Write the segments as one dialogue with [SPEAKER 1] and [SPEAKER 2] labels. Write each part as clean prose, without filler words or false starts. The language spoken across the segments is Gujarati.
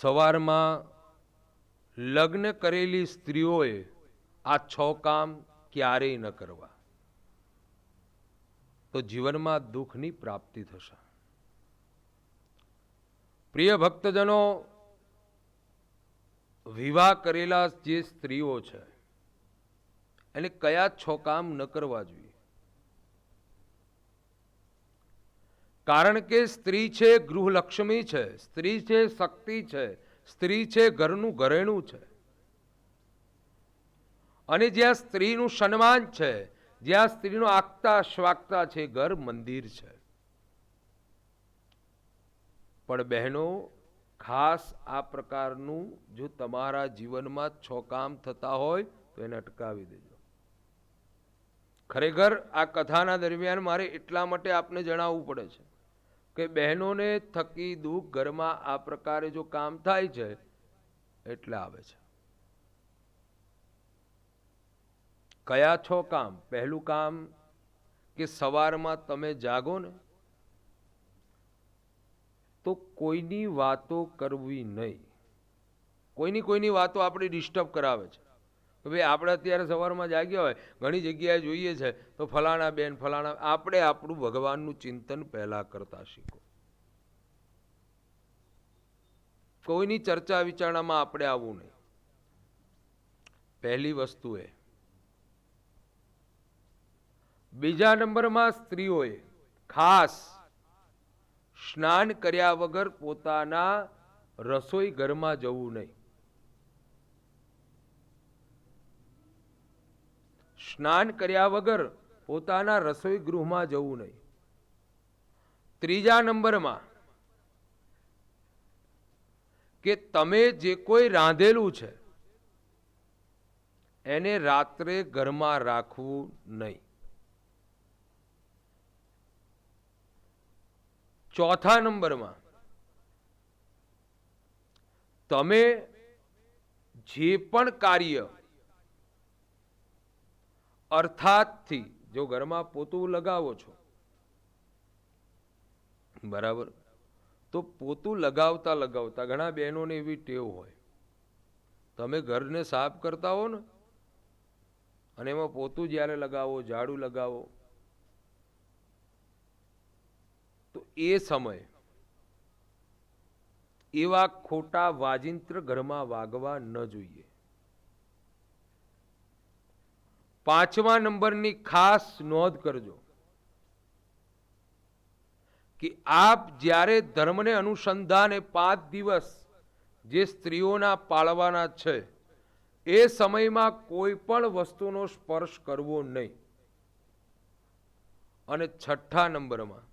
[SPEAKER 1] સવારમાં લગ્ન કરેલી સ્ત્રીઓએ આ 6 કામ ક્યારેય ન કરવા, તો જીવનમાં દુઃખની પ્રાપ્તિ થશે. પ્રિય ભક્તજનો, વિવાહ કરેલા જે સ્ત્રીઓ છે એને કયા 6 કામ ન કરવા જોઈએ? કારણ કે સ્ત્રી છે ગૃહલક્ષ્મી છે, સ્ત્રી છે શક્તિ છે, સ્ત્રી છે ઘરનું ઘરેણું છે. અને જ્યાં સ્ત્રીનું સન્માન છે, જ્યાં સ્ત્રીનો આગતા સ્વાગતા છે, ઘર મંદિર છે. પણ બહેનો, ખાસ આ પ્રકારનું જો તમારા જીવનમાં 6 કામ થતા હોય તો એને અટકાવી દેજો. ખરેખર આ કથાના દરમિયાન મારે એટલા માટે આપને જણાવવું પડે છે કે બહેનોને થકી દુઃખ ઘરમાં આ પ્રકારે જો કામ થાય છે એટલે આવે છે. કયા 6 કામ? પહેલું કામ કે સવારમાં તમે જાગો ને તો કોઈની વાતો કરવી નહીં. કોઈની વાતો આપણે ડિસ્ટર્બ કરાવે છે. ભાઈ આપણે અત્યારે સવારમાં જાગ્યા હોય, ઘણી જગ્યાએ જોઈએ છે તો ફલાણા બેન ફલાણા, આપણે આપણું ભગવાનનું ચિંતન પહેલા કરતા શીખો. કોઈની ચર્ચા વિચારણામાં આપણે આવવું નહીં. પહેલી વસ્તુ એ. બીજા નંબરમાં સ્ત્રીઓએ ખાસ સ્નાન કર્યા વગર પોતાના રસોઈ ઘરમાં જવું નહીં. સ્નાન કર્યા વગર પોતાના રસોઈ ગૃહમાં જવું નહીં. ત્રીજા નંબરમાં કે તમે જે કોઈ રાંધેલું છે એને રાત્રે ઘરમાં રાખવું નહીં. ચોથા નંબરમાં તમે જે પણ કાર્ય અર્થાતથી જો ઘરમાં પોતું લગાવો છો, બરાબર, તો પોતું લગાવતા લગાવતા ઘણા બહેનોને એવી ટેવ હોય, તમે ઘરને સાફ કરતા હો ને અને એમાં પોતું જ્યારે લગાવો, ઝાડુ લગાવો, તો એ સમય એવા ખોટા વાજિંત્ર ઘરમાં વાગવા ન જોઈએ. પાંચમા નંબરની ખાસ નોંધ કરજો કે આપ જ્યારે ધર્મને અનુસંધાને 5 દિવસ જે સ્ત્રીઓના પાળવાના છે એ સમયમાં કોઈ પણ વસ્તુનો સ્પર્શ કરવો નહીં. અને છઠ્ઠા નંબરમાં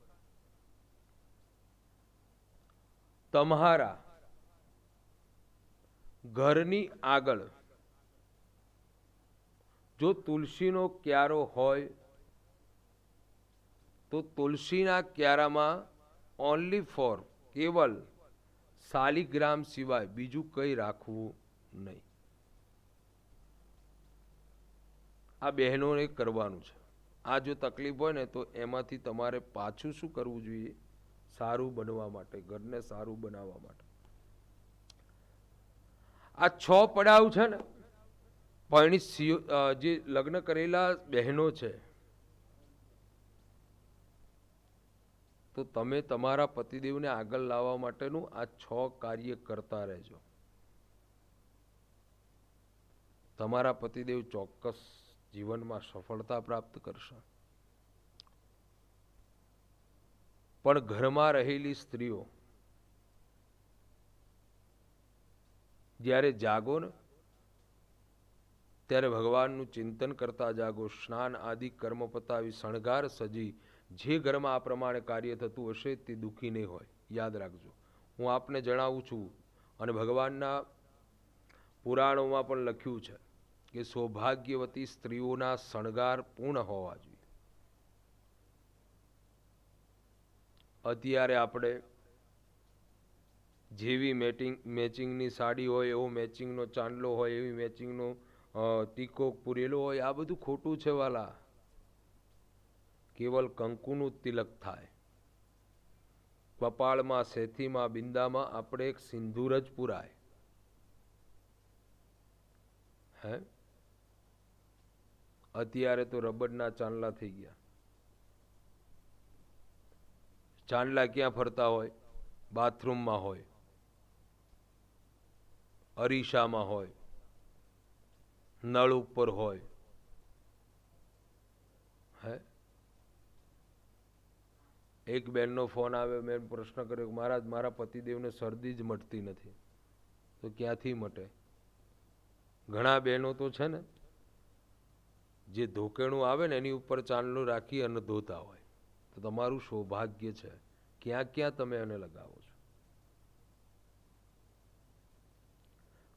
[SPEAKER 1] તમારા ઘરની આગળ જો તુલસીનો ક્યારો હોય તો તુલસીના ક્યારામાં ઓનલી ફોર કેવલ શાલિગ્રામ સિવાય બીજું કંઈ રાખવું નહીં. આ બહેનોને કરવાનું છે. આ જો તકલીફ હોય ને તો એમાંથી તમારે પાછું શું કરવું જોઈએ? સારું બનવા માટે, ઘરને સારું બનાવવા માટે. આ 6 પડાવ છે ને, પરણિત જે લગ્ન કરેલા બહેનો છે, તો તમે તમારા પતિદેવને આગળ લાવવા માટેનું આ 6 કાર્ય કરતા રહેજો. તમારા પતિદેવ ચોક્કસ જીવનમાં સફળતા પ્રાપ્ત કરશે. પણ ઘરમાં રહેલી સ્ત્રીઓ જ્યારે જાગો ને ત્યારે ભગવાનનું ચિંતન કરતા જાગો. સ્નાન આદિ કર્મ પતાવી શણગાર સજી જે ઘરમાં આ પ્રમાણે કાર્ય થતું હશે તે દુઃખી નહીં હોય. યાદ રાખજો. હું આપને જણાવું છું અને ભગવાનના પુરાણોમાં પણ લખ્યું છે કે સૌભાગ્યવતી સ્ત્રીઓના શણગાર પૂર્ણ હોવા જોઈએ. અત્યારે આપણે જેવી મેચિંગની સાડી હોય, એવો મેચિંગનો ચાંદલો હોય, એવી મેચિંગનો તીકો પૂરેલો હોય, આ બધું ખોટું છે વાલા. કેવલ કંકુનું તિલક થાય. કપાળમાં, સેથીમાં, બિંદામાં આપણે એક સિંદૂર જ પુરાય. હે, અત્યારે તો રબરના ચાંદલા થઈ ગયા. ચાંદલા ક્યાં ફરતા હોય? બાથરૂમમાં હોય, અરીસામાં હોય, નળ ઉપર હોય. હે, એક બેનનો ફોન આવ્યો, મેં પ્રશ્ન કર્યો કે મહારાજ મારા પતિદેવને શરદી જ મટતી નથી. તો ક્યાંથી મટે? ઘણા બહેનો તો છે ને જે ધોકેણું આવે ને એની ઉપર ચાંદલું રાખી અને ધોતા હોય. તો તમારું સૌભાગ્ય છે, ક્યાં ક્યાં તમે એને લગાવો છો.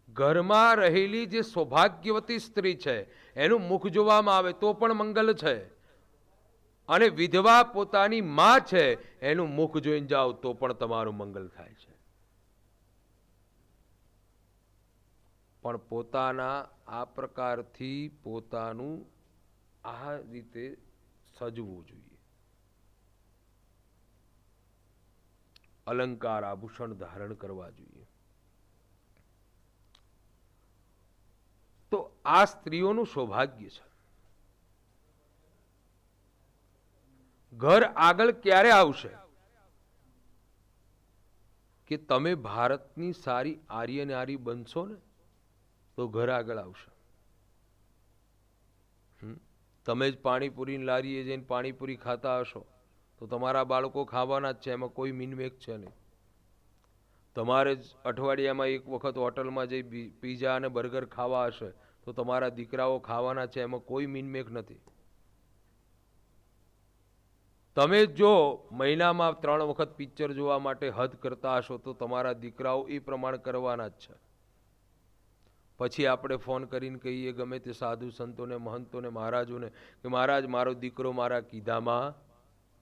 [SPEAKER 1] ઘરમાં રહેલી જે સૌભાગ્યવતી સ્ત્રી છે એનું મુખ જોવામાં આવે તો પણ મંગલ છે, અને વિધવા પોતાની માં છે એનું મુખ જોઈને જાઓ તો પણ તમારું મંગલ થાય છે. પણ પોતાના આ પ્રકારથી પોતાનું આ રીતે સજવું જોઈએ. અલંકાર આભૂષણ ધારણ કરવા જોઈએ. તો આ સ્ત્રીઓનું સૌભાગ્ય છે. ઘર આગળ ક્યારે આવશે કે તમે ભારતની સારી આર્ય નારી બનશો ને તો ઘર આગળ આવશે. તમે જ પાણીપુરીની લારીએ જઈને પાણીપુરી ખાતા હશો તો તમારા બાળકો ખાવાના જ છે, એમાં કોઈ મિનમેક છે નહીં. તમારે જ અઠવાડિયામાં એક વખત હોટલમાં જઈ પીઝા અને બર્ગર ખાવા હશે તો તમારા દીકરાઓ ખાવાના છે, એમાં કોઈ મિનમેક નથી. તમે જો મહિનામાં 3 વખત પિક્ચર જોવા માટે હદ કરતા હશો તો તમારા દીકરાઓ એ પ્રમાણે કરવાના જ છે. પછી આપણે ફોન કરીને કહીએ ગમે તે સાધુ સંતોને, મહંતોને, મહારાજોને કે મહારાજ મારો દીકરો મારા કીધામાં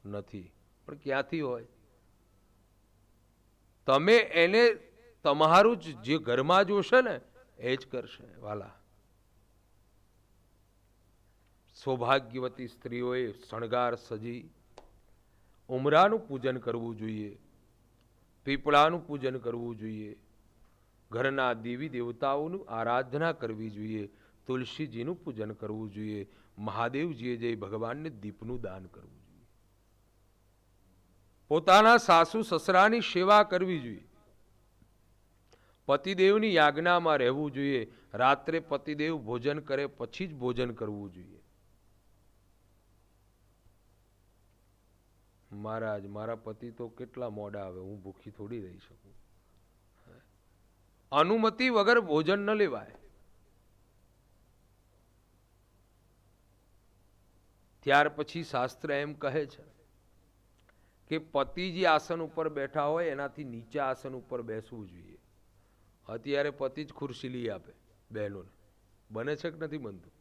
[SPEAKER 1] નથી. પણ ક્યાંથી હોય? તમે એને તમારું જ જે ઘરમાં જોશે ને એ જ કરશે. વાલા, સૌભાગ્યવતી સ્ત્રીઓએ શણગાર સજી ઉમરાનું પૂજન કરવું જોઈએ, પીપળાનું પૂજન કરવું જોઈએ, ઘરના દેવી દેવતાઓનું આરાધના કરવી જોઈએ, તુલસીજીનું પૂજન કરવું જોઈએ, મહાદેવજીએ જઈ ભગવાનને દીપનું દાન કરવું જોઈએ, પોતાના સાસુ સસરાની સેવા કરવી જોઈએ, પતિદેવની યાજ્ઞામાં રહેવું જોઈએ. રાત્રે પતિદેવ ભોજન કરે પછી જ ભોજન કરવું જોઈએ. મહારાજ મારા પતિ તો કેટલા મોડા આવે, હું ભૂખી થોડી રહી શકું. અનુમતિ વગર ભોજન ન લેવાય. ત્યાર પછી શાસ્ત્ર એમ કહે છે કે પતિ જે આસન ઉપર બેઠા હોય એનાથી નીચા આસન ઉપર બેસવું જોઈએ. અત્યારે પતિ જ ખુરશી લઈ આપે બહેનોને. બને છે કે નથી બનતું?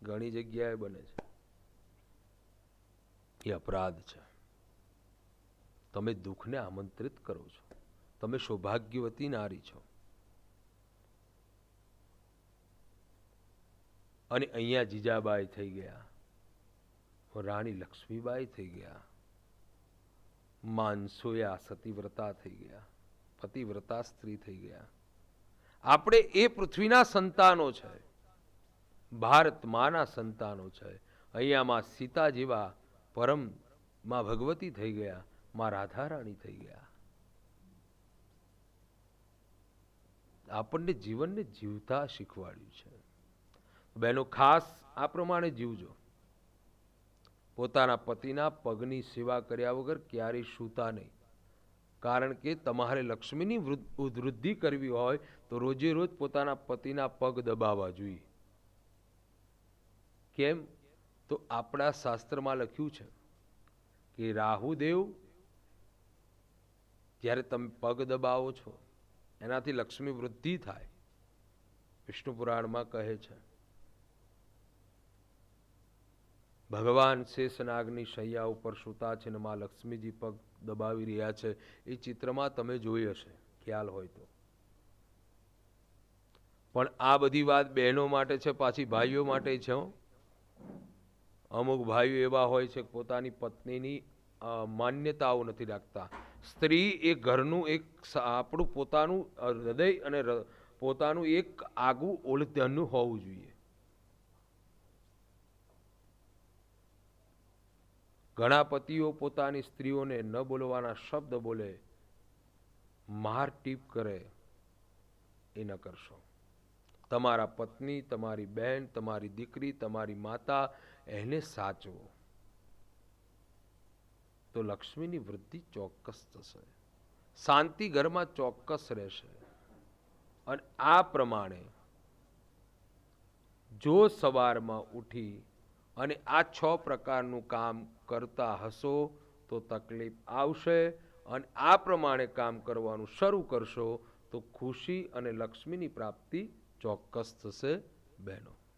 [SPEAKER 1] ઘણી જગ્યાએ બને છે. એ અપરાધ છે. તમે દુઃખને આમંત્રિત કરો છો. તમે સૌભાગ્યવતી નારી છો. અને અહીંયા જીજાબાઈ થઈ ગયા, રાણી લક્ષ્મીબાઈ થઈ ગયા, માનસોયા સતીવ્રતા થઈ ગયા, પતિવ્રતા સ્ત્રી થઈ ગયા. આપણે એ પૃથ્વીના સંતાનો છે, ભારત માના સંતાનો છે. અહીંયામાં સીતા જેવા પરમ માં ભગવતી થઈ ગયા, માં રાધારાણી થઈ ગયા. આપણને જીવનને જીવતા શીખવાડ્યું છે. બહેનો ખાસ આ પ્રમાણે જીવજો. પોતાના પતિના પગની સેવા કર્યા વગર ક્યારેય સૂતા નહીં. કારણ કે તમારે લક્ષ્મીની વૃદ્ધિ કરવી હોય તો રોજે રોજ પોતાના પતિના પગ દબાવવા જોઈએ. કેમ? તો આપણા શાસ્ત્રમાં લખ્યું છે કે રાહુદેવ જ્યારે તમે પગ દબાવો છો એનાથી લક્ષ્મી વૃદ્ધિ થાય. વિષ્ણુ પુરાણમાં કહે છે. ભગવાન શેષનાગની શૈયા ઉપર સૂતા છે ને માં લક્ષ્મીજી પગ દબાવી રહ્યા છે. એ ચિત્રમાં તમે જોઈ હશે, ખ્યાલ હોય તો. પણ આ બધી વાત બહેનો માટે છે, પાછી ભાઈઓ માટે છે. અમુક ભાઈઓ એવા હોય છે પોતાની પત્નીની માન્યતાઓ નથી રાખતા. સ્ત્રી એ ઘરનું એક આપણું પોતાનું હૃદય અને પોતાનું એક આગવું ઓળધ્યાનું હોવું જોઈએ. ઘણા પતિઓ પોતાની સ્ત્રીઓને ન બોલવાના શબ્દ બોલે, માર ટીપ કરે, એ ન કરશો. તમારા પત્ની, તમારી બહેન, તમારી દીકરી, તમારી માતા, એને સાચવો તો લક્ષ્મીની વૃદ્ધિ ચોક્કસ થશે, શાંતિ ઘરમાં ચોક્કસ રહેશે. અને આ પ્રમાણે જો સવારમાં ઉઠી અને આ 6 પ્રકારનું કામ કરતા હશો તો તકલીફ આવશે, અને આ પ્રમાણે કામ કરવાનું શરૂ કરશો તો ખુશી અને લક્ષ્મીની પ્રાપ્તિ ચોક્કસ થશે બહેનો.